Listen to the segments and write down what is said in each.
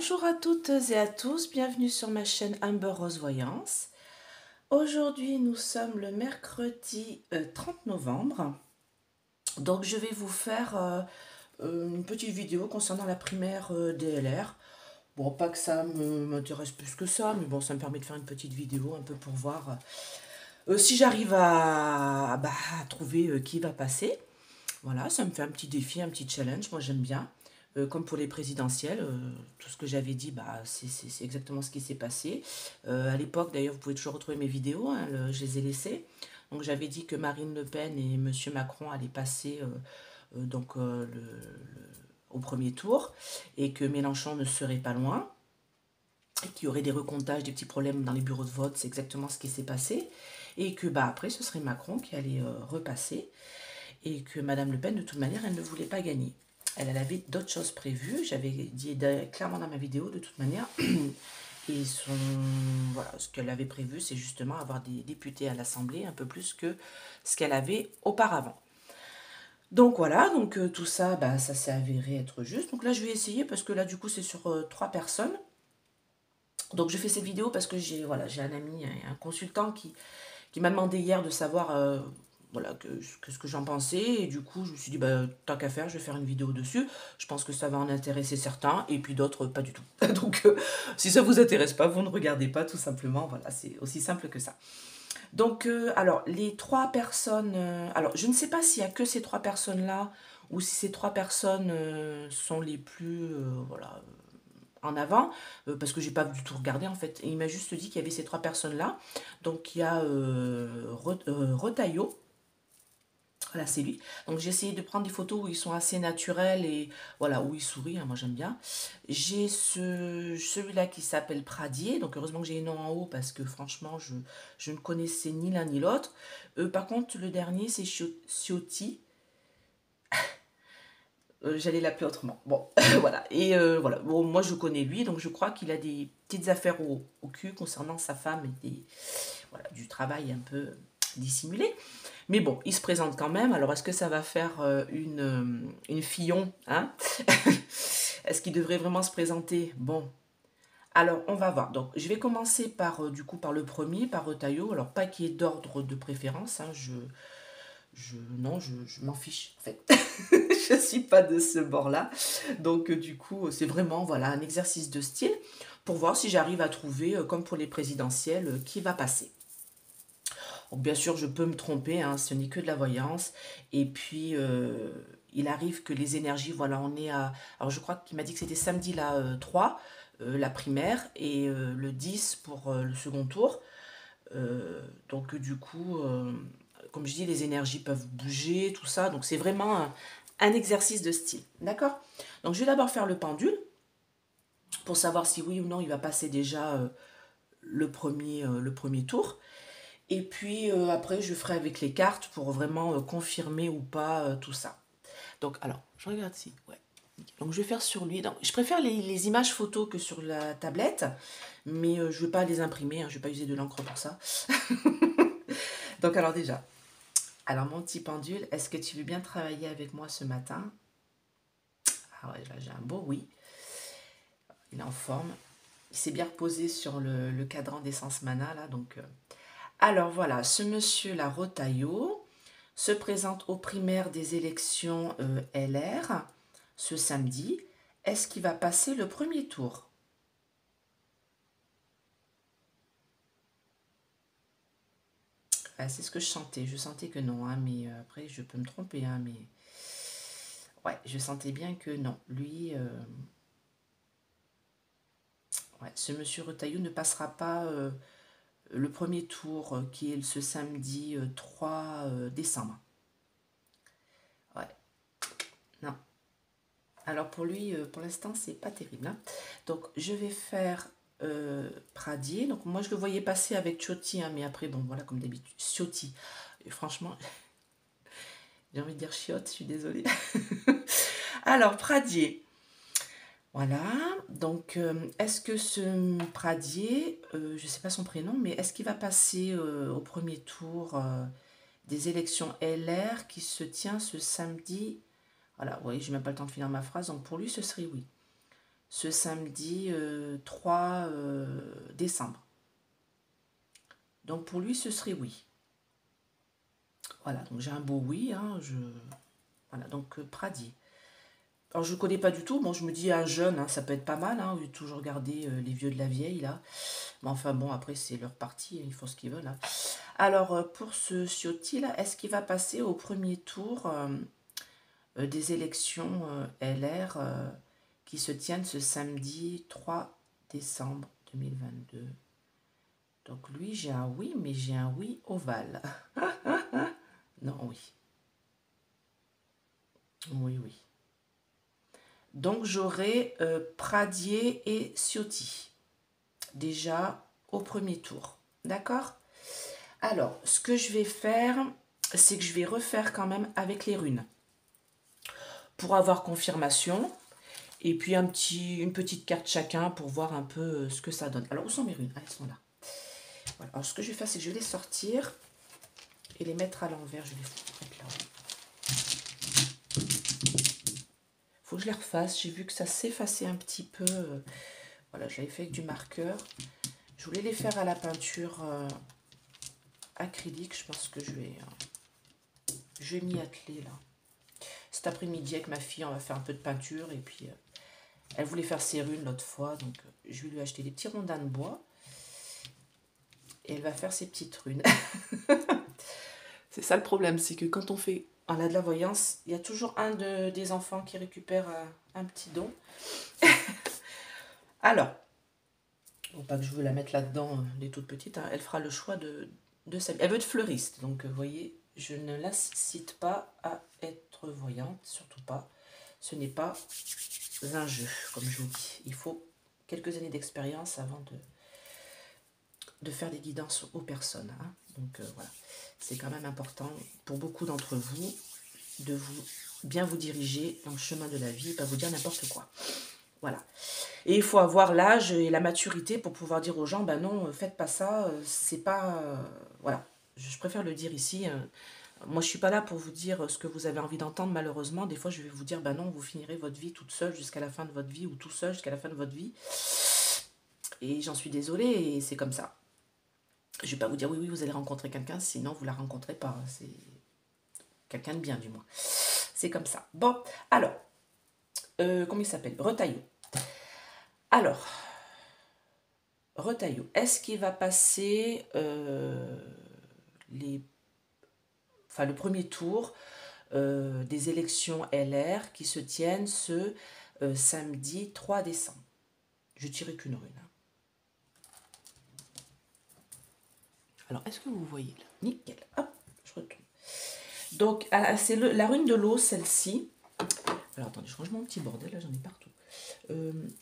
Bonjour à toutes et à tous, bienvenue sur ma chaîne Amber Rose Voyance. Aujourd'hui nous sommes le mercredi 30 novembre, donc je vais vous faire une petite vidéo concernant la primaire DLR. Bon, pas que ça m'intéresse plus que ça, mais bon, ça me permet de faire une petite vidéo un peu pour voir si j'arrive à trouver qui va passer. Voilà, ça me fait un petit défi, un petit challenge, moi j'aime bien. Comme pour les présidentielles, tout ce que j'avais dit, c'est exactement ce qui s'est passé. À l'époque, d'ailleurs, vous pouvez toujours retrouver mes vidéos, hein, je les ai laissées. Donc j'avais dit que Marine Le Pen et Monsieur Macron allaient passer au premier tour et que Mélenchon ne serait pas loin et qu'il y aurait des recomptages, des petits problèmes dans les bureaux de vote, c'est exactement ce qui s'est passé. Et que après, ce serait Macron qui allait repasser et que Madame Le Pen, de toute manière, elle ne voulait pas gagner. Elle avait d'autres choses prévues, j'avais dit clairement dans ma vidéo, de toute manière. Et voilà, ce qu'elle avait prévu, c'est justement avoir des députés à l'Assemblée, un peu plus que ce qu'elle avait auparavant. Donc voilà, donc tout ça, ça s'est avéré être juste. Donc là, je vais essayer, parce que là, du coup, c'est sur 3 personnes. Donc je fais cette vidéo parce que j'ai un ami, un consultant qui m'a demandé hier de savoir voilà, ce que j'en pensais. Et du coup, je me suis dit, tant qu'à faire, je vais faire une vidéo dessus. Je pense que ça va en intéresser certains et puis d'autres, pas du tout. Donc, si ça vous intéresse pas, vous ne regardez pas, tout simplement. Voilà, c'est aussi simple que ça. Donc, alors, les 3 personnes... alors, je ne sais pas s'il y a que ces 3 personnes-là ou si ces 3 personnes sont les plus... voilà, en avant, parce que j'ai pas du tout regardé en fait. Et il m'a juste dit qu'il y avait ces 3 personnes-là. Donc il y a Retailleau, voilà, c'est lui. Donc j'ai essayé de prendre des photos où ils sont assez naturels et voilà, où ils sourient, hein, moi j'aime bien. J'ai celui-là qui s'appelle Pradier, donc heureusement que j'ai les noms en haut parce que franchement je ne connaissais ni l'un ni l'autre. Par contre, le dernier c'est Ciotti. J'allais l'appeler autrement. Bon, voilà. Et voilà. Bon, moi, je connais lui, donc je crois qu'il a des petites affaires au cul concernant sa femme et voilà, du travail un peu dissimulé. Mais bon, il se présente quand même. Alors, est-ce que ça va faire une Fillon, hein? Est-ce qu'il devrait vraiment se présenter? Bon. Alors, on va voir. Donc, je vais commencer par le premier, par Retailleau. Alors, pas qu'il y ait d'ordre de préférence, hein. Non, je m'en fiche, en fait. Je suis pas de ce bord-là. Donc, du coup, c'est vraiment voilà, un exercice de style pour voir si j'arrive à trouver, comme pour les présidentielles, qui va passer. Donc, bien sûr, je peux me tromper, hein, ce n'est que de la voyance. Et puis, il arrive que les énergies, voilà, on est à... Alors, je crois qu'il m'a dit que c'était samedi la 3, la primaire, et le 10 pour le second tour. Donc, du coup, comme je dis, les énergies peuvent bouger, tout ça. Donc, c'est vraiment un exercice de style. D'accord? Donc, je vais d'abord faire le pendule pour savoir si oui ou non il va passer déjà le premier tour. Et puis après, je ferai avec les cartes pour vraiment confirmer ou pas tout ça. Donc, alors, je regarde si. Ouais. Donc, je vais faire sur lui. Donc, je préfère les images photos que sur la tablette, mais je ne vais pas les imprimer, hein, je ne vais pas user de l'encre pour ça. Donc, alors déjà, alors mon petit pendule, est-ce que tu veux bien travailler avec moi ce matin? Ah ouais, là j'ai un beau oui. Il est en forme. Il s'est bien reposé sur le cadran d'essence mana là, donc... Alors voilà, ce monsieur-là, Retailleau, se présente aux primaires des élections LR ce samedi. Est-ce qu'il va passer le premier tour? C'est ce que je sentais. Je sentais que non, hein, mais après, je peux me tromper, hein, mais... Ouais, je sentais bien que non. Lui, ouais, ce monsieur Retailleau ne passera pas le premier tour qui est ce samedi 3 décembre. Ouais, non. Alors pour lui, pour l'instant, c'est pas terrible, hein. Donc je vais faire Pradier. Donc moi je le voyais passer avec Ciotti, hein, mais après, bon voilà, comme d'habitude, Ciotti. Et franchement, j'ai envie de dire chiotte, je suis désolée. Alors Pradier. Voilà, donc est-ce que ce Pradier, je ne sais pas son prénom, mais est-ce qu'il va passer au premier tour des élections LR qui se tient ce samedi? Voilà, oui, j'ai même pas le temps de finir ma phrase, donc pour lui ce serait oui. ce samedi 3 décembre. Donc pour lui, ce serait oui. Voilà, donc j'ai un beau oui. Hein, voilà, donc Pradier. Alors je ne connais pas du tout, bon je me dis un jeune, hein, ça peut être pas mal, hein, j'ai toujours regardé les vieux de la vieille là. Mais enfin bon, après c'est leur parti, ils font ce qu'ils veulent. Hein. Alors pour ce Ciotti là, est-ce qu'il va passer au premier tour des élections LR qui se tiennent ce samedi 3 décembre 2022? Donc lui j'ai un oui, mais j'ai un oui ovale. Non, oui. Oui, oui. Donc j'aurai Pradier et Ciotti, déjà au premier tour. D'accord? Alors, ce que je vais faire, c'est que je vais refaire quand même avec les runes. Pour avoir confirmation. Et puis une petite carte chacun pour voir un peu ce que ça donne. Alors, où sont mes runes? Ah, elles sont là. Voilà. Alors, ce que je vais faire, c'est que je vais les sortir et les mettre à l'envers. Je vais les mettre là. Faut que je les refasse. J'ai vu que ça s'effaçait un petit peu. Voilà, je l'avais fait avec du marqueur. Je voulais les faire à la peinture acrylique. Je pense que je vais m'y atteler là. Cet après-midi avec ma fille, on va faire un peu de peinture. Et puis, elle voulait faire ses runes l'autre fois. Donc, je vais lui acheter des petits rondins de bois. Et elle va faire ses petites runes. C'est ça le problème, c'est que quand on a de la voyance, il y a toujours des enfants qui récupère un petit don. Alors, bon, pas que je veux la mettre là-dedans, les toutes petites, hein, elle fera le choix de sa vie. Elle veut être fleuriste, donc vous voyez, je ne la cite pas à être voyante, surtout pas. Ce n'est pas un jeu, comme je vous dis. Il faut quelques années d'expérience avant de faire des guidances aux personnes. Hein. Donc voilà, c'est quand même important pour beaucoup d'entre vous de bien vous diriger dans le chemin de la vie et pas vous dire n'importe quoi. Voilà. Et il faut avoir l'âge et la maturité pour pouvoir dire aux gens, ben non, faites pas ça, c'est pas... voilà, je préfère le dire ici. Moi, je suis pas là pour vous dire ce que vous avez envie d'entendre, malheureusement. Des fois, je vais vous dire, ben non, vous finirez votre vie toute seule jusqu'à la fin de votre vie, ou tout seul jusqu'à la fin de votre vie. Et j'en suis désolée, et c'est comme ça. Je vais pas vous dire, oui, oui, vous allez rencontrer quelqu'un, sinon vous la rencontrez pas. C'est quelqu'un de bien, du moins. C'est comme ça. Bon, alors, comment il s'appelle? Retailleau. Alors, Retailleau, est-ce qu'il va passer le premier tour des élections LR qui se tiennent ce samedi 3 décembre? Je tirerai qu'une rune. Hein. Alors, est-ce que vous voyez là? Nickel. Hop, je retourne. Donc, c'est la rune de l'eau, celle-ci. Alors, attendez, je range mon petit bordel, là, j'en ai partout.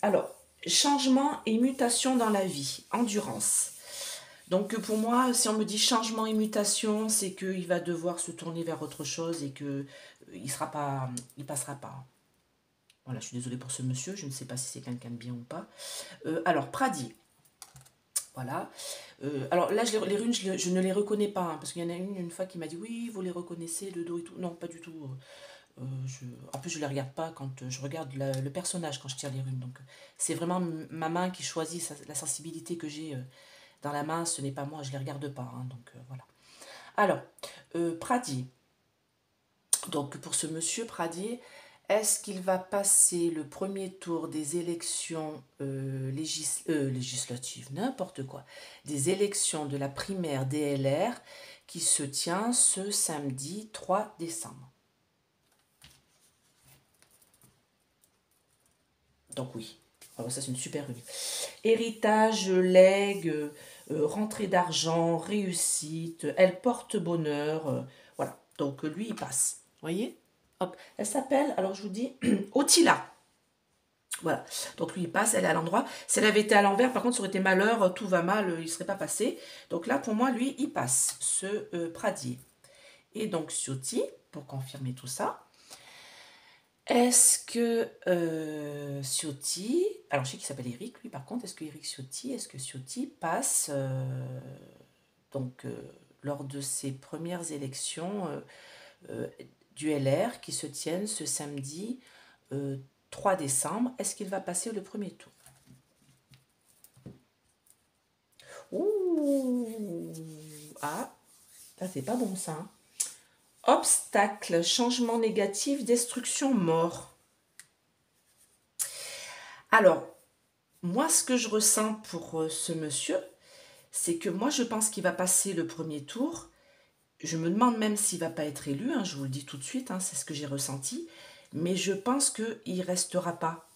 Alors, changement et mutation dans la vie, endurance. Donc pour moi, si on me dit changement et mutation, c'est qu'il va devoir se tourner vers autre chose et que il passera pas. Voilà, je suis désolée pour ce monsieur, je ne sais pas si c'est quelqu'un de bien ou pas. Alors, Pradier. Voilà. Alors là, les runes, je ne les reconnais pas, hein, parce qu'il y en a une fois qui m'a dit, oui, vous les reconnaissez, le dos et tout. Non, pas du tout. En plus, je ne les regarde pas quand je regarde le personnage quand je tire les runes. Donc, c'est vraiment ma main qui choisit la sensibilité que j'ai dans la main. Ce n'est pas moi, je ne les regarde pas. Hein, donc, voilà. Alors, Pradier. Donc, pour ce monsieur Pradier, est-ce qu'il va passer le premier tour des élections législatives, n'importe quoi, des élections de la primaire DLR qui se tient ce samedi 3 décembre? Donc oui, alors ça c'est une super revue. Héritage, legs, rentrée d'argent, réussite, elle porte bonheur, voilà. Donc lui il passe, voyez. Hop, elle s'appelle, alors je vous dis, Otila. Voilà, donc lui il passe, elle est à l'endroit. Si elle avait été à l'envers, par contre ça aurait été malheur, tout va mal, il ne serait pas passé. Donc là pour moi lui il passe, ce Pradier. Et donc Ciotti, pour confirmer tout ça. Est-ce que Ciotti, alors je sais qu'il s'appelle Eric, lui par contre, est-ce que Ciotti passe lors de ses premières élections du LR qui se tiennent ce samedi 3 décembre, est-ce qu'il va passer le premier tour? Ouh, ah, ça c'est pas bon ça. Hein. Obstacle, changement négatif, destruction, mort. Alors, moi ce que je ressens pour ce monsieur, c'est que moi je pense qu'il va passer le premier tour. Je me demande même s'il va pas être élu, hein, je vous le dis tout de suite, hein, c'est ce que j'ai ressenti. Mais je pense qu'il ne restera pas.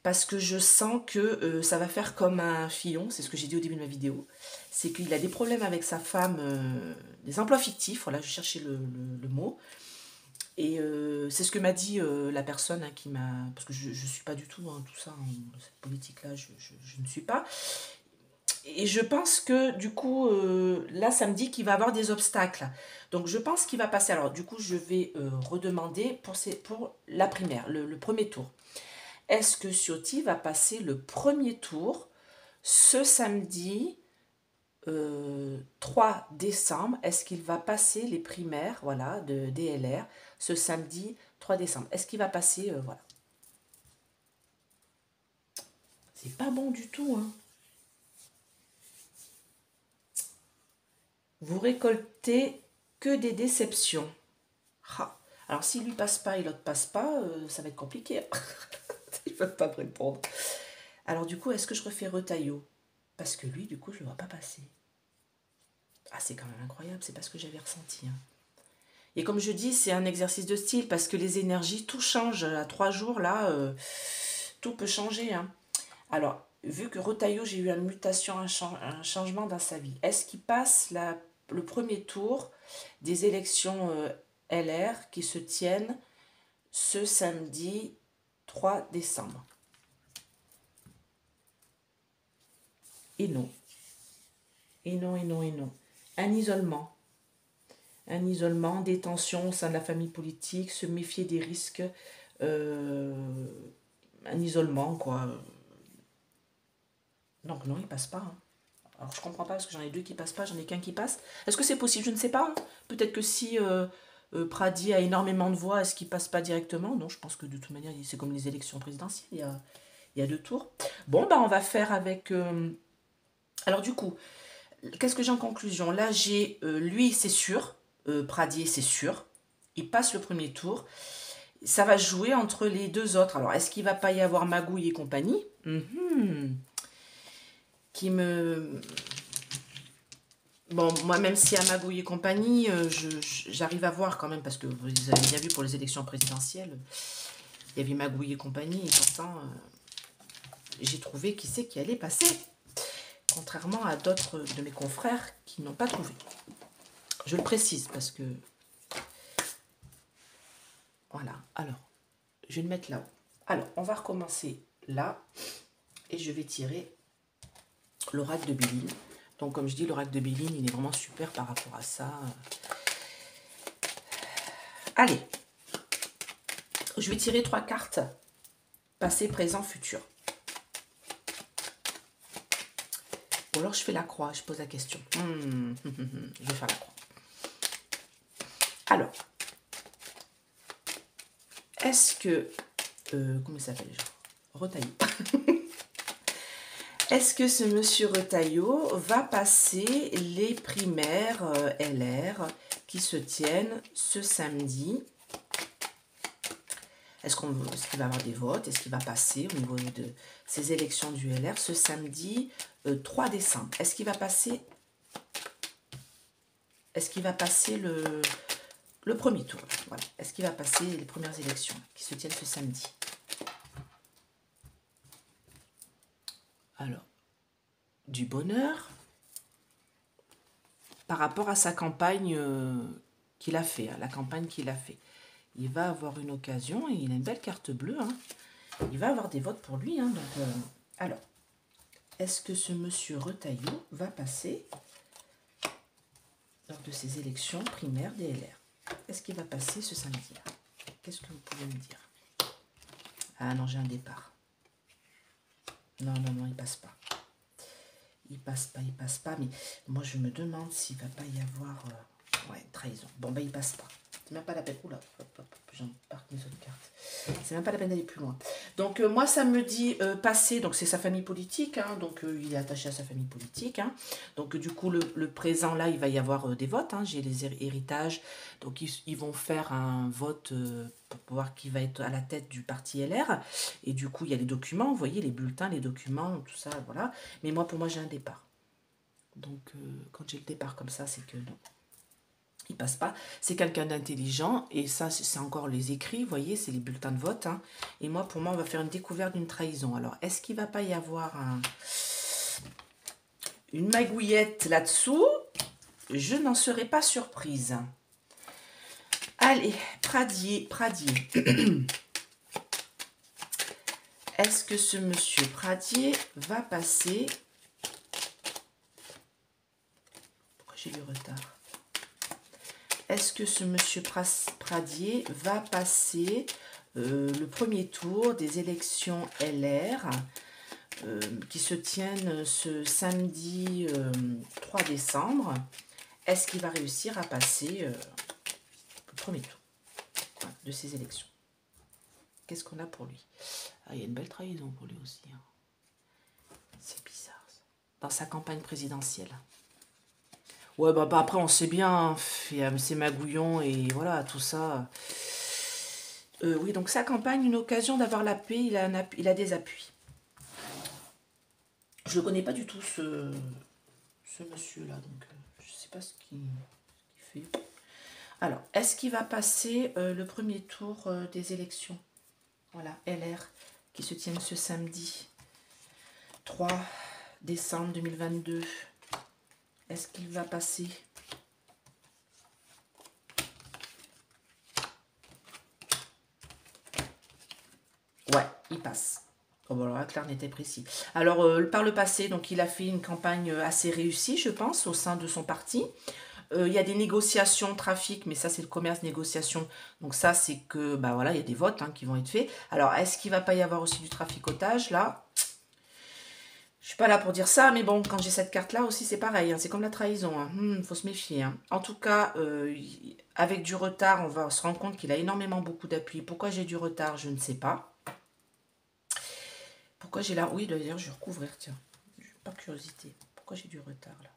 Parce que je sens que ça va faire comme un Fillon, c'est ce que j'ai dit au début de ma vidéo. C'est qu'il a des problèmes avec sa femme, des emplois fictifs, voilà, je cherchais le mot. Et c'est ce que m'a dit la personne hein, qui m'a... Parce que je ne suis pas du tout hein, tout ça, hein, cette politique-là, je ne suis pas. Et je pense que du coup, là, ça me dit qu'il va avoir des obstacles. Donc je pense qu'il va passer. Alors du coup, je vais redemander pour la primaire, le premier tour. Est-ce que Ciotti va passer le premier tour ce samedi 3 décembre? Est-ce qu'il va passer les primaires voilà, de DLR ce samedi 3 décembre? Est-ce qu'il va passer voilà. C'est pas bon du tout. Hein. Vous récoltez que des déceptions. Ah. Alors s'il lui passe pas et l'autre passe pas, ça va être compliqué. Il ne veut pas me répondre. Alors du coup, est-ce que je refais Retailleau? Parce que lui, du coup, je ne le vois pas passer. Ah, c'est quand même incroyable, c'est pas ce que j'avais ressenti. Hein. Et comme je dis, c'est un exercice de style, parce que les énergies, tout change. À 3 jours, là, tout peut changer. Hein. Alors, vu que Retailleau, j'ai eu une mutation, un changement dans sa vie, est-ce qu'il passe le premier tour des élections LR qui se tiennent ce samedi 3 décembre? Et non. Et non, et non, et non. Un isolement. Un isolement, des tensions au sein de la famille politique, se méfier des risques. Un isolement, quoi. Donc non, il passe pas. Hein. Alors je comprends pas parce que j'en ai deux qui passent pas, j'en ai qu'un qui passe. Est-ce que c'est possible? Je ne sais pas. Hein. Peut-être que si Pradi a énormément de voix, est-ce qu'il passe pas directement? Non, je pense que de toute manière, c'est comme les élections présidentielles, il y a 2 tours. Bon, bah on va faire avec... Alors du coup, qu'est-ce que j'ai en conclusion? Là, j'ai lui, c'est sûr. Pradier, c'est sûr. Il passe le premier tour. Ça va jouer entre les deux autres. Alors, est-ce qu'il va pas y avoir Magouille et compagnie qui me... Bon, moi, même si à Magouille et compagnie, j'arrive à voir quand même, parce que vous avez bien vu pour les élections présidentielles, il y avait Magouille et compagnie, et pourtant, j'ai trouvé qui c'est qui allait passer, contrairement à d'autres de mes confrères qui n'ont pas trouvé. Je le précise, parce que... Voilà, alors, je vais le mettre là-haut. Alors, on va recommencer là, et je vais tirer l'oracle de Béline. Donc, comme je dis, l'oracle de Béline, il est vraiment super par rapport à ça. Allez, je vais tirer 3 cartes, passé, présent, futur. Ou alors, je fais la croix, je pose la question. Je vais faire la croix. Alors, est-ce que... comment il s'appelle déjà? Retailleau. Est-ce que ce monsieur Retailleau va passer les primaires LR qui se tiennent ce samedi? Est-ce qu'il va avoir des votes? Est-ce qu'il va passer au niveau de ces élections du LR ce samedi 3 décembre? Est-ce qu'il va passer le premier tour? Voilà. Est-ce qu'il va passer les premières élections qui se tiennent ce samedi? Alors, du bonheur par rapport à sa campagne qu'il a fait, la campagne qu'il a fait. Il va avoir une occasion et il a une belle carte bleue. Hein. Il va avoir des votes pour lui. Hein, donc, alors, est-ce que ce monsieur Retailleau va passer lors de ces élections primaires DLR? Est-ce qu'il va passer ce samedi-là? Qu'est-ce que vous pouvez me dire? Ah non, j'ai un départ. Non, non, non, il passe pas. Il passe pas, mais moi je me demande s'il va pas y avoir... Ouais, trahison. Bon, ben, il passe pas. C'est même pas la peine. Oula, hop, hop, j'en marque mes autres cartes. C'est même pas la peine d'aller plus loin. Donc, moi, ça me dit passer. Donc, c'est sa famille politique. Hein, donc, il est attaché à sa famille politique. Hein. Donc, du coup, le présent, là, il va y avoir des votes. Hein, j'ai les héritages. Donc, ils vont faire un vote pour voir qui va être à la tête du parti LR. Et du coup, il y a les documents. Vous voyez, les bulletins, les documents, tout ça, voilà. Mais moi, pour moi, j'ai un départ. Donc, quand j'ai le départ comme ça, c'est que non. Il passe pas. C'est quelqu'un d'intelligent. Et ça, c'est encore les écrits. Vous voyez, c'est les bulletins de vote. Hein. Et moi, pour moi, on va faire une découverte d'une trahison. Alors, est-ce qu'il va pas y avoir une magouillette là-dessous? Je n'en serais pas surprise. Allez, Pradier. Est-ce que ce monsieur Pradier va passer... Pourquoi j'ai du retard? Est-ce que ce monsieur Pradier va passer le premier tour des élections LR qui se tiennent ce samedi 3 décembre? Est-ce qu'il va réussir à passer le premier tour de ces élections? Qu'est-ce qu'on a pour lui? Ah, il y a une belle trahison pour lui aussi. Hein. C'est bizarre, ça. Dans sa campagne présidentielle. Ouais, bah après, on sait bien, c'est magouillon et voilà, tout ça. Oui, donc sa campagne, une occasion d'avoir la paix, il a des appuis. Je ne connais pas du tout, ce monsieur-là, donc je ne sais pas ce qu'il fait. Alors, est-ce qu'il va passer le premier tour des élections? Voilà, LR, qui se tiennent ce samedi 3 décembre 2022. Est-ce qu'il va passer? Ouais, il passe. Oh, bon, alors là, clair, n'était précis. Alors, par le passé, donc, il a fait une campagne assez réussie, je pense, au sein de son parti. Il y a des négociations, trafic, mais ça, c'est le commerce, négociation. Donc ça, c'est que, bah voilà, il y a des votes hein, qui vont être faits. Alors, est-ce qu'il ne va pas y avoir aussi du traficotage, là? Je suis pas là pour dire ça, mais bon, quand j'ai cette carte-là aussi, c'est pareil. Hein, c'est comme la trahison. Hein. Faut se méfier. Hein. En tout cas, avec du retard, on va se rendre compte qu'il a énormément beaucoup d'appui. Pourquoi j'ai du retard, je ne sais pas. Pourquoi j'ai là... Oui, d'ailleurs, je vais recouvrir, tiens. Par curiosité. Pourquoi j'ai du retard, là?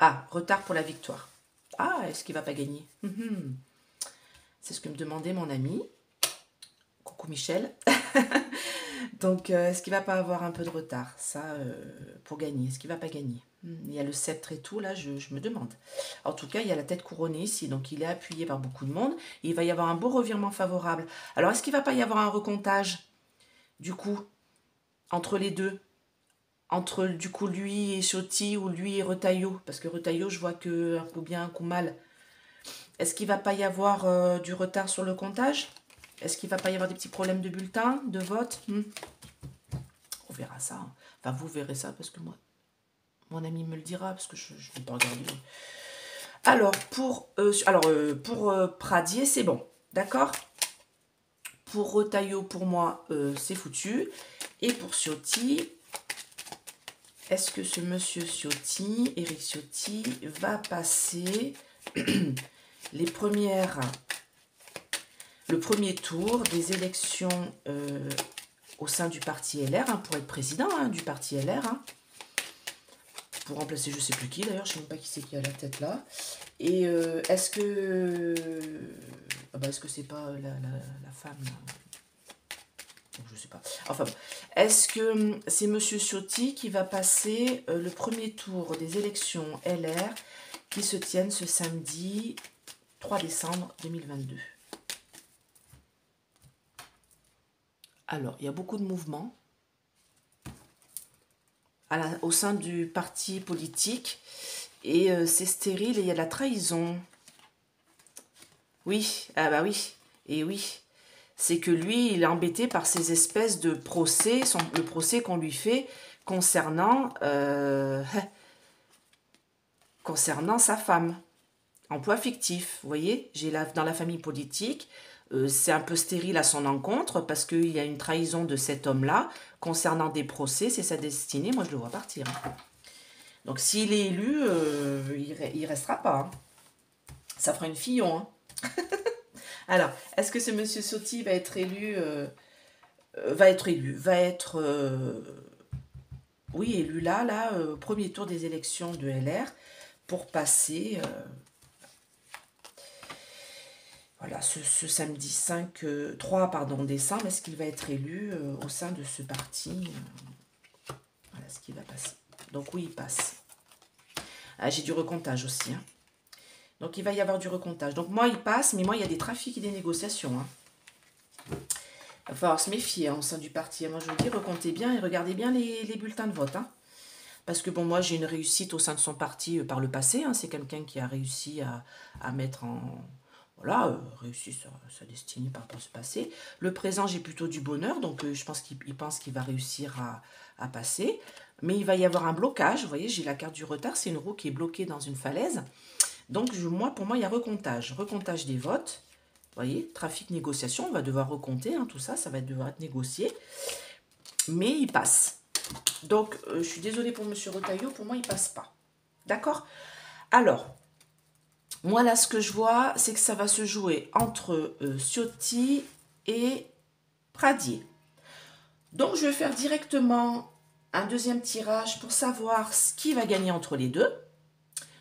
Ah, retard pour la victoire. Ah, est-ce qu'il va pas gagner? C'est ce que me demandait mon ami. Coucou Michel. Donc, est-ce qu'il va pas avoir un peu de retard, ça, pour gagner? Est-ce qu'il va pas gagner? Il y a le sceptre et tout, là, je me demande. En tout cas, il y a la tête couronnée ici, donc il est appuyé par beaucoup de monde. Et il va y avoir un beau revirement favorable. Alors, est-ce qu'il va pas y avoir un recomptage, du coup, entre les deux? Entre, du coup, lui et Ciotti ou lui et Retailleau? Parce que Retailleau, je vois que un coup bien, un coup mal. Est-ce qu'il va pas y avoir du retard sur le comptage? Est-ce qu'il va pas y avoir des petits problèmes de bulletin, de vote? On verra ça. Hein. Enfin, vous verrez ça parce que moi, mon ami me le dira parce que je ne vais pas regarder. Alors, pour Pradier, c'est bon. D'accord? Pour Retailleau, pour moi, c'est foutu. Et pour Ciotti, est-ce que ce monsieur Ciotti, Éric Ciotti, va passer le premier tour des élections au sein du parti LR, hein, pour être président hein, du parti LR, hein, pour remplacer je ne sais plus qui, d'ailleurs, je ne sais même pas qui c'est qui a la tête là. Et est-ce que... est-ce que c'est pas la femme là? Je sais pas. Enfin, est-ce que c'est monsieur Ciotti qui va passer le premier tour des élections LR qui se tiennent ce samedi 3 décembre 2022? Alors, il y a beaucoup de mouvements au sein du parti politique et c'est stérile et il y a de la trahison. Oui, ah bah oui, et oui. C'est que lui, il est embêté par ces espèces de procès, le procès qu'on lui fait concernant sa femme. Emploi fictif, vous voyez, dans la famille politique, c'est un peu stérile à son encontre parce qu'il y a une trahison de cet homme-là concernant des procès, c'est sa destinée. Moi, je le vois partir. Hein. Donc, s'il est élu, il restera pas. Hein. Ça fera une Fillon. Hein. Alors, est-ce que ce monsieur Ciotti va être élu oui, élu là, au premier tour des élections de LR pour passer, voilà, ce samedi 3 pardon, décembre. Est-ce qu'il va être élu au sein de ce parti Voilà ce qui va passer. Donc oui, il passe. Ah, j'ai du recomptage aussi. Hein. Donc il va y avoir du recomptage. Donc moi, il passe, mais moi, il y a des trafics et des négociations. Hein. Il va falloir se méfier hein, au sein du parti. Moi, je vous dis, recomptez bien et regardez bien les bulletins de vote. Hein. Parce que bon, moi, j'ai une réussite au sein de son parti par le passé. Hein. C'est quelqu'un qui a réussi à mettre en... Voilà, réussi sa destinée par rapport à ce passé. Le présent, j'ai plutôt du bonheur. Donc, je pense qu'il va réussir à passer. Mais il va y avoir un blocage. Vous voyez, j'ai la carte du retard. C'est une roue qui est bloquée dans une falaise. Donc, pour moi, il y a recomptage. Recomptage des votes. Vous voyez, trafic, négociation, on va devoir recompter, hein, tout ça, ça va devoir être négocié. Mais il passe. Donc, je suis désolée pour M. Retailleau, pour moi, il passe pas. D'accord? Alors, moi, là, ce que je vois, c'est que ça va se jouer entre Ciotti et Pradier. Donc, je vais faire directement un deuxième tirage pour savoir qui va gagner entre les deux.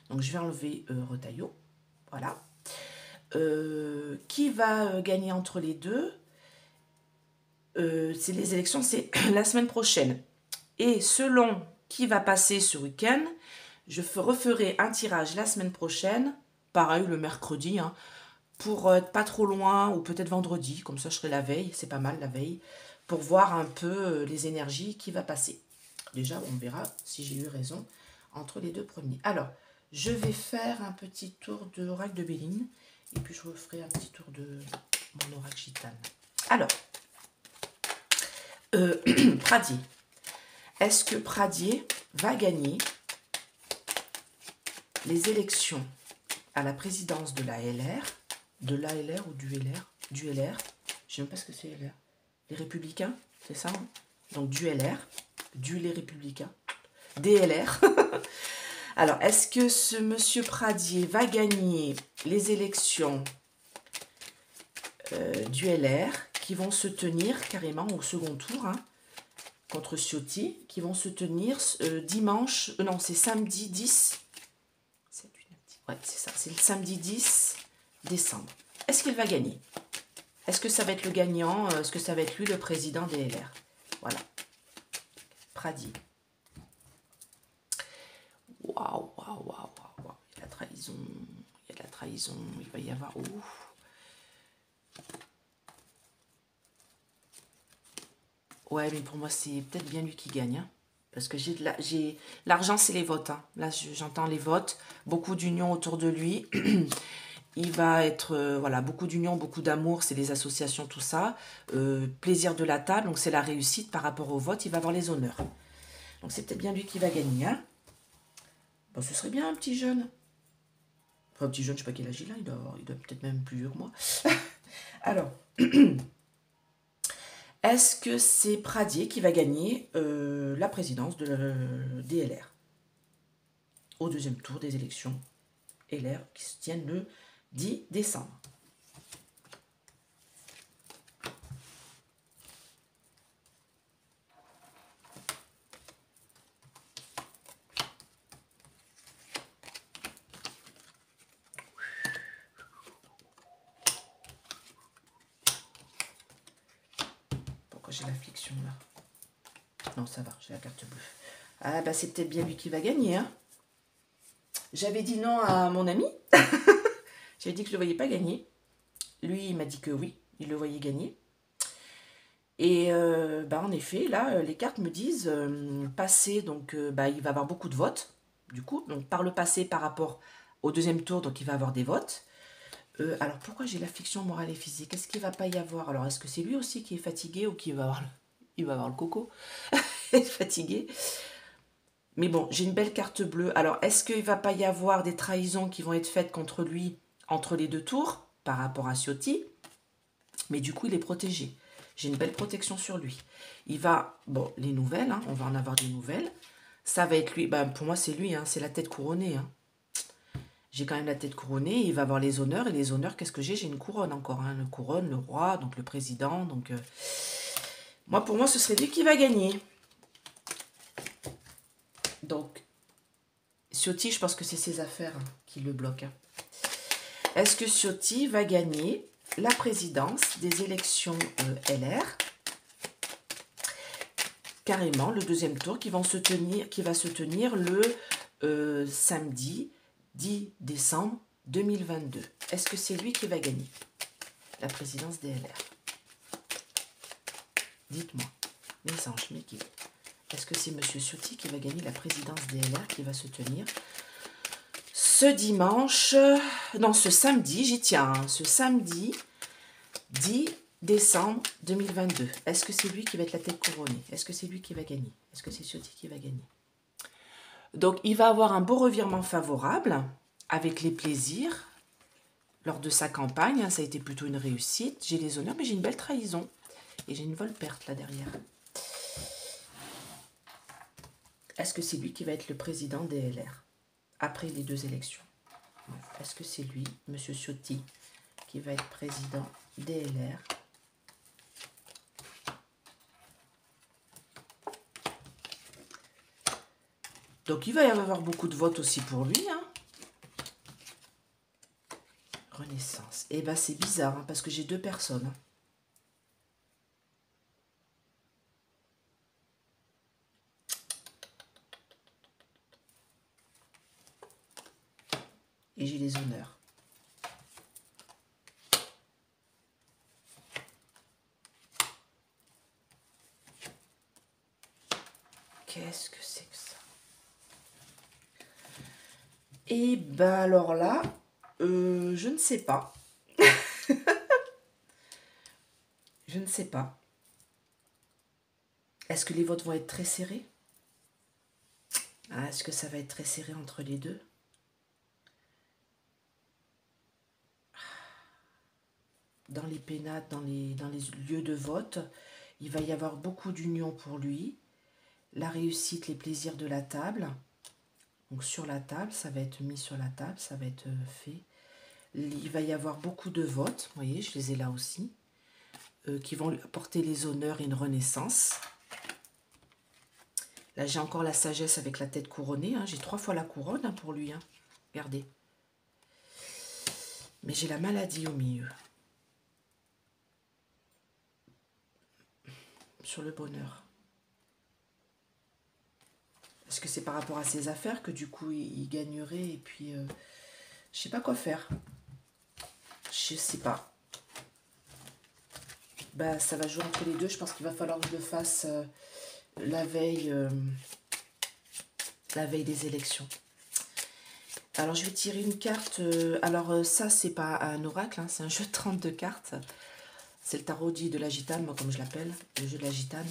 Donc, je vais enlever Retailleau. Voilà. Qui va gagner entre les deux c'est les élections, c'est la semaine prochaine. Et selon qui va passer ce week-end, je referai un tirage la semaine prochaine, pareil le mercredi, hein, pour être pas trop loin, ou peut-être vendredi, comme ça je serai la veille, c'est pas mal la veille, pour voir un peu les énergies qui va passer. Déjà, on verra si j'ai eu raison entre les deux premiers. Alors, je vais faire un petit tour de oracle de Béline, et puis je referai un petit tour de mon oracle gitane. Alors, Pradier. Est-ce que Pradier va gagner les élections à la présidence de la LR, de l'ALR ou du LR, du LR, je ne sais même pas ce que c'est LR, les Républicains, c'est ça hein. Donc du LR, les Républicains, DLR. Alors, est-ce que ce monsieur Pradier va gagner les élections du LR qui vont se tenir carrément au second tour, hein, contre Ciotti, qui vont se tenir dimanche, non, c'est samedi 10, 7, 8, 9, 10, ouais, c'est ça, c'est le samedi 10 décembre. Est-ce qu'il va gagner? Est-ce que ça va être le gagnant? Est-ce que ça va être lui, le président des LR? Voilà. Pradier. Waouh, waouh, waouh, waouh. Il y a de la trahison. Il y a de la trahison. Il va y avoir... Ouf. Ouais, mais pour moi, c'est peut-être bien lui qui gagne. Hein, parce que l'argent, c'est les votes. Hein. Là, j'entends les votes. Beaucoup d'union autour de lui. Il va être, voilà, beaucoup d'union, beaucoup d'amour. C'est les associations, tout ça. Plaisir de la table. Donc, c'est la réussite par rapport au vote. Il va avoir les honneurs. Donc, c'est peut-être bien lui qui va gagner. Hein. Bon, ce serait bien un petit jeune. Enfin, un petit jeune, je ne sais pas quel âge il a. Il doit peut-être même plus vieux que moi. Alors... Est-ce que c'est Pradier qui va gagner la présidence de DLR au deuxième tour des élections LR qui se tiennent le 10 décembre? Pourquoi j'ai l'affliction là? Non, ça va, j'ai la carte bleue. Ah bah c'est peut-être bien lui qui va gagner. Hein. J'avais dit non à mon ami. J'avais dit que je ne le voyais pas gagner. Lui, il m'a dit que oui, il le voyait gagner. Et bah en effet, là, les cartes me disent passer, donc bah, il va avoir beaucoup de votes. Du coup, donc par le passé par rapport au deuxième tour, donc il va avoir des votes. Alors pourquoi j'ai l'affliction morale et physique? Est-ce qu'il ne va pas y avoir? Alors est-ce que c'est lui aussi qui est fatigué ou qui va avoir il va avoir le coco? Être fatigué. Mais bon, j'ai une belle carte bleue. Alors, est-ce qu'il ne va pas y avoir des trahisons qui vont être faites contre lui entre les deux tours par rapport à Ciotti? Mais du coup, il est protégé. J'ai une belle protection sur lui. Il va... Bon, les nouvelles, hein, on va en avoir des nouvelles. Ça va être lui. Ben, pour moi, c'est lui, hein, c'est la tête couronnée. Hein. J'ai quand même la tête couronnée, il va avoir les honneurs. Et les honneurs, qu'est-ce que j'ai? J'ai une couronne encore. Hein, le couronne, le roi, donc le président. Donc, moi, pour moi, ce serait lui qui va gagner. Donc, Ciotti, je pense que c'est ses affaires hein, qui le bloquent. Hein. Est-ce que Ciotti va gagner la présidence des élections LR? Carrément, le deuxième tour qui va se tenir le samedi 10 décembre 2022. Est-ce que c'est lui qui va gagner la présidence des LR? Dites-moi, mes anges, mes guides. Est-ce que c'est M. Ciotti qui va gagner la présidence des LR qui va se tenir ce dimanche, non, ce samedi, j'y tiens, hein, ce samedi 10 décembre 2022. Est-ce que c'est lui qui va être la tête couronnée? Est-ce que c'est lui qui va gagner? Est-ce que c'est Ciotti qui va gagner? Donc, il va avoir un beau revirement favorable avec les plaisirs lors de sa campagne. Ça a été plutôt une réussite. J'ai les honneurs, mais j'ai une belle trahison. Et j'ai une vol-perte là derrière. Est-ce que c'est lui qui va être le président des LR après les deux élections? Est-ce que c'est lui, M. Ciotti, qui va être président des LR? Donc, il va y avoir beaucoup de votes aussi pour lui. Hein. Renaissance. Eh bien, c'est bizarre, hein, parce que j'ai deux personnes. Hein. Et j'ai les honneurs. Qu'est-ce que c'est que ça? Et ben alors là, je ne sais pas. Je ne sais pas. Est-ce que les votes vont être très serrés? Est-ce que ça va être très serré entre les deux? Dans les pénates, dans les lieux de vote, il va y avoir beaucoup d'union pour lui. La réussite, les plaisirs de la table. Donc sur la table, ça va être mis sur la table, ça va être fait. Il va y avoir beaucoup de votes, vous voyez, je les ai là aussi, qui vont lui apporter les honneurs et une renaissance. Là, j'ai encore la sagesse avec la tête couronnée. Hein. J'ai 3 fois la couronne hein, pour lui. Hein. Regardez. Mais j'ai la maladie au milieu. Sur le bonheur. Est-ce que c'est par rapport à ses affaires que du coup, il gagnerait et puis... je sais pas quoi faire. Je sais pas. Bah, ça va jouer entre les deux. Je pense qu'il va falloir que je le fasse la veille des élections. Alors, je vais tirer une carte. Alors, ça, c'est pas un oracle. Hein, c'est un jeu de 32 cartes. C'est le tarot dit de la gitane, moi, comme je l'appelle. Le jeu de la gitane.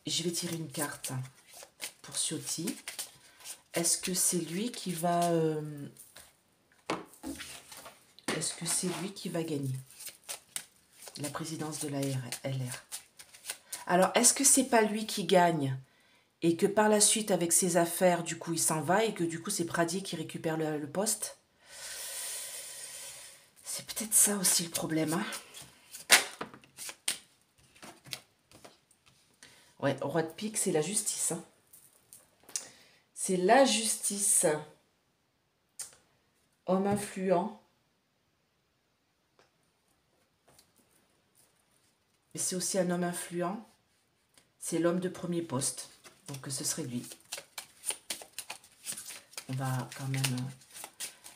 Je vais tirer une carte pour Ciotti. Est-ce que c'est lui qui va... Est-ce que c'est lui qui va gagner la présidence de la LR? Alors, est-ce que c'est pas lui qui gagne et que par la suite, avec ses affaires, du coup, il s'en va et que du coup, c'est Pradier qui récupère le poste? C'est peut-être ça aussi le problème. Hein. Ouais, roi de pique, c'est la justice. Hein. C'est la justice. Homme influent. Mais c'est aussi un homme influent. C'est l'homme de premier poste. Donc ce serait lui. On va quand même...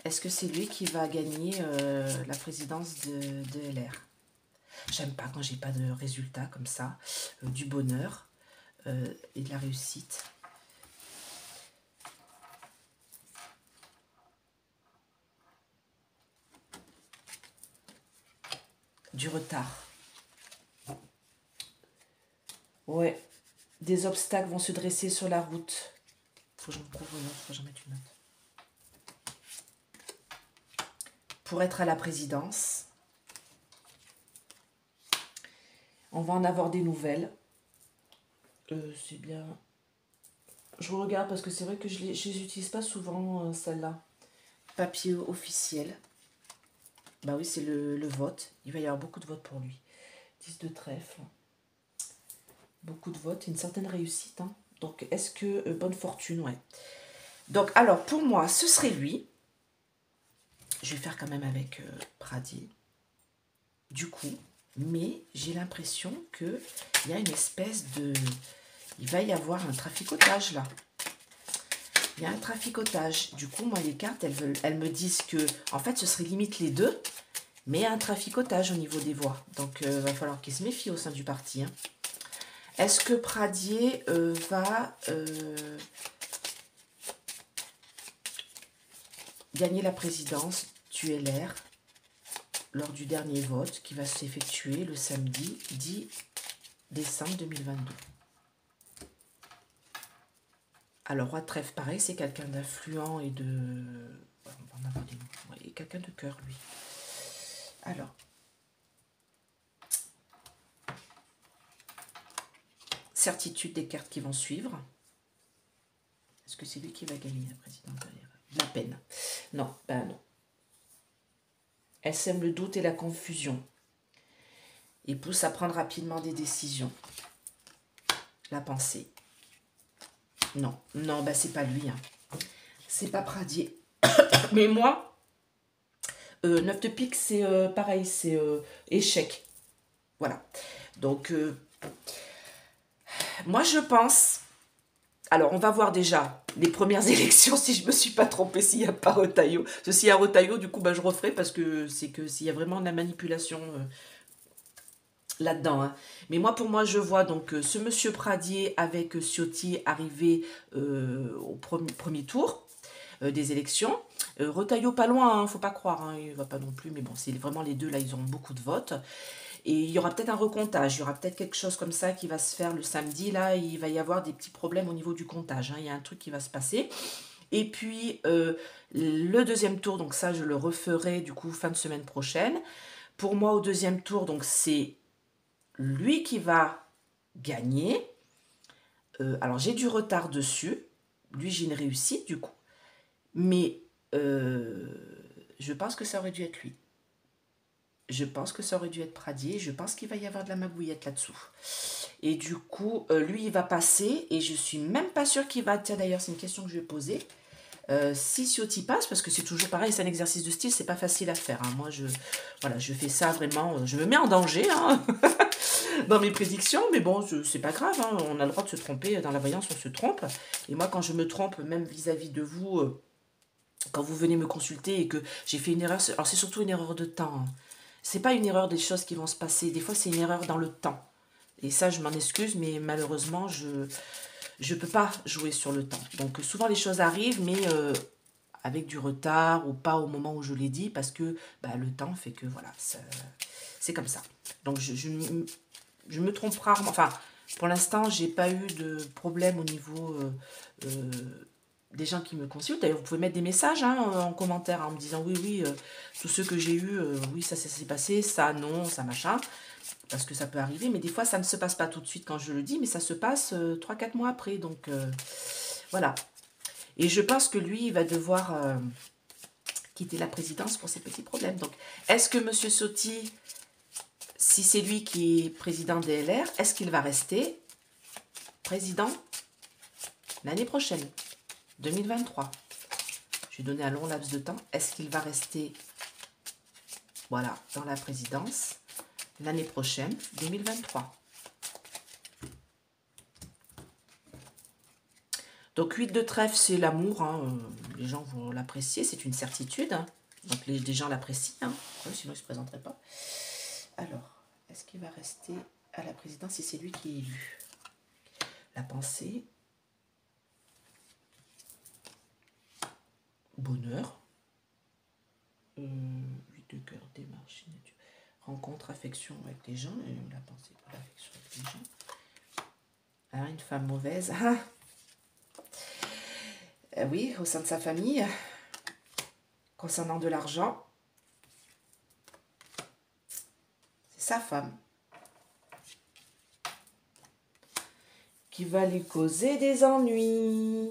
Est-ce que c'est lui qui va gagner la présidence de LR? J'aime pas quand j'ai pas de résultats comme ça. Du bonheur et de la réussite. Du retard. Ouais. Des obstacles vont se dresser sur la route. Faut que j'en couvre une autre, faut que j'en mette une autre. Pour être à la présidence. On va en avoir des nouvelles. C'est bien. Je regarde parce que c'est vrai que je les utilise pas souvent, celle-là. Papier officiel. Bah oui, c'est le vote. Il va y avoir beaucoup de votes pour lui. 10 de trèfle. Beaucoup de votes, une certaine réussite. Hein. Donc, est-ce que... bonne fortune, ouais. Donc, alors, pour moi, ce serait lui. Je vais faire quand même avec Pradier. Du coup, mais j'ai l'impression qu'il y a une espèce de... Il va y avoir un traficotage, là. Il y a un traficotage. Du coup, moi, les cartes, elles me disent que... En fait, ce serait limite les deux, mais il y a un traficotage au niveau des voix. Donc, il va falloir qu'il se méfie au sein du parti. Hein. Est-ce que Pradier va gagner la présidence du LR lors du dernier vote qui va s'effectuer le samedi 10 décembre 2022? Alors, roi de trèfle, pareil, c'est quelqu'un d'influent et de... On va en avoir des... Ouais, quelqu'un de cœur, lui. Alors... Certitude des cartes qui vont suivre. Est-ce que c'est lui qui va gagner la présidence derrière? La peine. Non, ben non. Elle sème le doute et la confusion. Et pousse à prendre rapidement des décisions. La pensée. Non, non, ben c'est pas lui. Hein. C'est pas Pradier. Mais moi, 9 de pique, c'est pareil, c'est échec. Voilà. Donc, moi je pense... Alors, on va voir déjà les premières élections, si je ne me suis pas trompée, s'il n'y a pas Retailleau. Parce que s'il y a Retailleau, du coup, bah, je referai, parce que c'est que s'il y a vraiment de la manipulation là-dedans. Hein. Mais moi, pour moi, je vois donc ce monsieur Pradier avec Ciotti arriver au premier tour des élections. Retailleau pas loin, hein, faut pas croire, hein, il va pas non plus, mais bon, c'est vraiment les deux, là, ils ont beaucoup de votes. Et il y aura peut-être un recomptage, il y aura peut-être quelque chose comme ça qui va se faire le samedi. Là, il va y avoir des petits problèmes au niveau du comptage. Hein. Il y a un truc qui va se passer. Et puis, le deuxième tour, donc ça, je le referai du coup fin de semaine prochaine. Pour moi, au deuxième tour, donc c'est lui qui va gagner. Alors, j'ai du retard dessus. Lui, j'ai une réussite du coup. Mais je pense que ça aurait dû être lui. Je pense que ça aurait dû être Pradier. Je pense qu'il va y avoir de la magouillette là-dessous. Et du coup, lui, il va passer. Et je suis même pas sûre qu'il va... Tiens, d'ailleurs, c'est une question que je vais poser. Si Ciotti passe, parce que c'est toujours pareil, c'est un exercice de style, c'est pas facile à faire. Hein. Moi, voilà, je fais ça vraiment... Je me mets en danger hein, dans mes prédictions. Mais bon, c'est pas grave. Hein. On a le droit de se tromper. Dans la voyance, on se trompe. Et moi, quand je me trompe, même vis-à-vis de vous... quand vous venez me consulter et que j'ai fait une erreur... Alors, c'est surtout une erreur de temps. Hein. C'est pas une erreur des choses qui vont se passer. Des fois, c'est une erreur dans le temps. Et ça, je m'en excuse, mais malheureusement, je peux pas jouer sur le temps. Donc, souvent, les choses arrivent, mais avec du retard ou pas au moment où je l'ai dit, parce que bah, le temps fait que, voilà, c'est comme ça. Donc, je me trompe rarement. Enfin, pour l'instant, j'ai pas eu de problème au niveau... des gens qui me consultent. D'ailleurs, vous pouvez mettre des messages hein, en commentaire en me disant oui, oui, tous ceux que j'ai eus, oui, ça s'est passé, ça non, ça machin. Parce que ça peut arriver, mais des fois, ça ne se passe pas tout de suite quand je le dis, mais ça se passe 3-4 mois après. Donc, voilà. Et je pense que lui, il va devoir quitter la présidence pour ses petits problèmes. Donc, est-ce que M. Ciotti, si c'est lui qui est président des LR, est-ce qu'il va rester président l'année prochaine 2023. Je vais donner un long laps de temps. Est-ce qu'il va rester voilà, dans la présidence l'année prochaine, 2023? Donc 8 de trèfle, c'est l'amour. Hein. Les gens vont l'apprécier, c'est une certitude. Hein. Donc les gens l'apprécient, hein. Ouais, sinon ils ne se présenteraient pas. Alors, est-ce qu'il va rester à la présidence si c'est lui qui est élu? La pensée... Bonheur. 8 de cœur, démarche, rencontre, affection avec les gens. La pensée pour l'affection avec les gens. Ah, une femme mauvaise. Ah. Oui, au sein de sa famille. Concernant de l'argent. C'est sa femme. qui va lui causer des ennuis.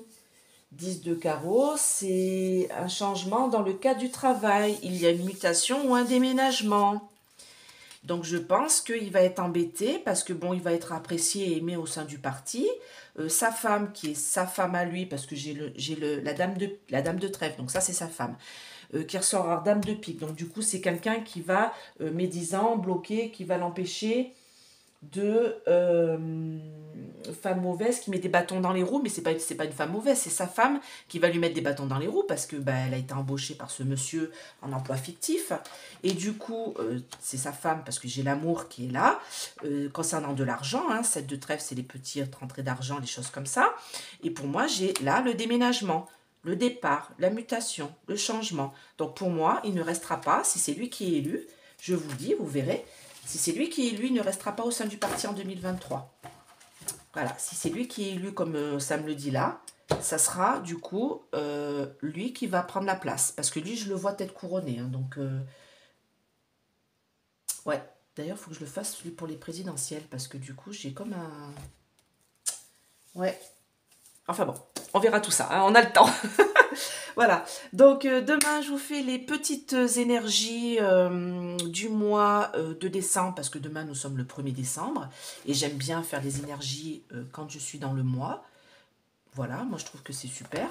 10 de carreau, c'est un changement dans le cadre du travail. Il y a une mutation ou un déménagement. Donc je pense qu'il va être embêté parce que bon, il va être apprécié et aimé au sein du parti. Sa femme, qui est sa femme à lui, parce que la dame de trèfle, donc ça c'est sa femme, qui ressort à dame de pique. Donc du coup c'est quelqu'un qui va, médisant, bloquer, qui va l'empêcher de femme mauvaise qui met des bâtons dans les roues, mais c'est pas une femme mauvaise, c'est sa femme qui va lui mettre des bâtons dans les roues parce que bah, elle a été embauchée par ce monsieur en emploi fictif et du coup c'est sa femme parce que j'ai l'amour qui est là. Concernant de l'argent, hein, 7 de trèfle c'est les petites rentrées d'argent, les choses comme ça, et pour moi j'ai là le déménagement, le départ, la mutation, le changement. Donc pour moi il ne restera pas, si c'est lui qui est élu, je vous le dis, vous verrez, si c'est lui qui est élu, il ne restera pas au sein du parti en 2023. Voilà, si c'est lui qui est élu comme ça me le dit là, ça sera du coup lui qui va prendre la place. Parce que lui, je le vois tête couronnée. Hein, donc, ouais. D'ailleurs, il faut que je le fasse lui pour les présidentielles. Parce que du coup, j'ai comme un... Ouais. Enfin bon, on verra tout ça. Hein, on a le temps. Voilà, donc demain je vous fais les petites énergies du mois de décembre, parce que demain nous sommes le 1er décembre, et j'aime bien faire les énergies quand je suis dans le mois. Voilà, moi je trouve que c'est super.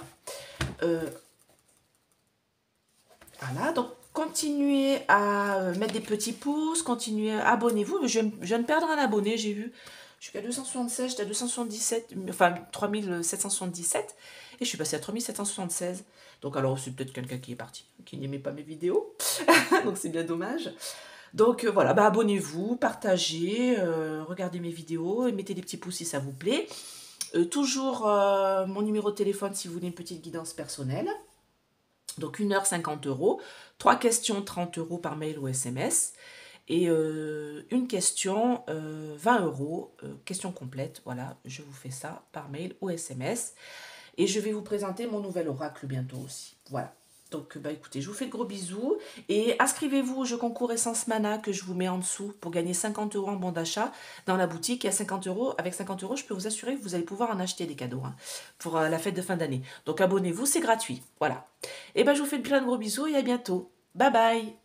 Voilà, donc continuez à mettre des petits pouces, continuez, abonnez-vous. Je viens de perdre un abonné, j'ai vu. Je suis à 276, j'étais à 277, enfin 3777, et je suis passée à 3776. Donc alors c'est peut-être quelqu'un qui est parti, qui n'aimait pas mes vidéos, donc c'est bien dommage. Donc voilà, bah, abonnez-vous, partagez, regardez mes vidéos, et mettez des petits pouces si ça vous plaît. Toujours mon numéro de téléphone si vous voulez une petite guidance personnelle. Donc 1h 50 €, 3 questions 30 € par mail ou SMS, et une question 20 €, question complète, voilà, je vous fais ça par mail ou SMS. Et je vais vous présenter mon nouvel oracle bientôt aussi, voilà. Donc bah écoutez, je vous fais de gros bisous, et inscrivez-vous au jeu concours Essence Mana que je vous mets en dessous pour gagner 50 € en bon d'achat dans la boutique. Et à 50 €, avec 50 €, je peux vous assurer que vous allez pouvoir en acheter des cadeaux hein, pour la fête de fin d'année. Donc abonnez-vous, c'est gratuit, voilà. Et ben je vous fais plein de gros bisous et à bientôt. Bye bye.